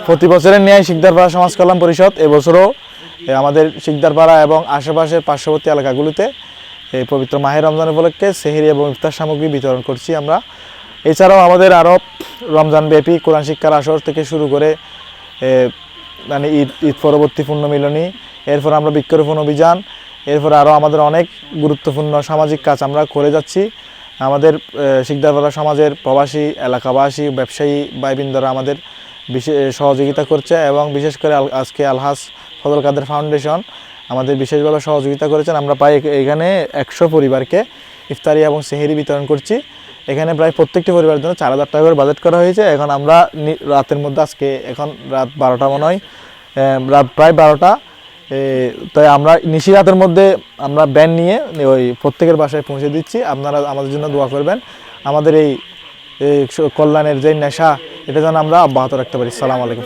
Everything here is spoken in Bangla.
প্রতি বছরের ন্যায় শিকদারপাড়া সমাজ কল্যাণ পরিষদ এবছরও আমাদের শিকদারপাড়া এবং আশেপাশের পার্শ্ববর্তী এলাকাগুলিতে এই পবিত্র মাহে রমজান উপলক্ষে সেহরি এবং ইফতার সামগ্রী বিতরণ করছি আমরা। এছাড়াও আমাদের আরও রমজানব্যাপী কোরআন শিক্ষার আসর থেকে শুরু করে মানে ঈদ পরবর্তী পুণ্যমিলনী, এরপর আমরা বৃক্ষরোপণ অভিযান, এরপর আরও আমাদের অনেক গুরুত্বপূর্ণ সামাজিক কাজ আমরা করে যাচ্ছি। আমাদের শিকদারপাড়া সমাজের প্রবাসী এলাকাবাসী ব্যবসায়ী ভাইবৃন্দরা আমাদের বিশেষ সহযোগিতা করছে এবং বিশেষ করে আজকে আলহাজ ফজল কাদের ফাউন্ডেশন আমাদের বিশেষভাবে সহযোগিতা করেছেন। আমরা প্রায় এখানে 100 পরিবারকে ইফতারি এবং সেহরি বিতরণ করছি। এখানে প্রায় প্রত্যেকটি পরিবারের জন্য 4000 টাকা করে বাজেট করা হয়েছে। এখন আমরা রাতের মধ্যে আজকে এখন রাত 12টা মনে হয়, রাত প্রায় 12টা, তাই আমরা নিশি রাতের মধ্যে আমরা ব্যান নিয়ে ওই প্রত্যেকের বাসায় পৌঁছে দিচ্ছি। আপনারা আমাদের জন্য দোয়া করবেন, আমাদের এই কল্যাণের যে নেশা এটা যেন আমরা অব্যাহত রাখতে পারি। আসসালামু আলাইকুম।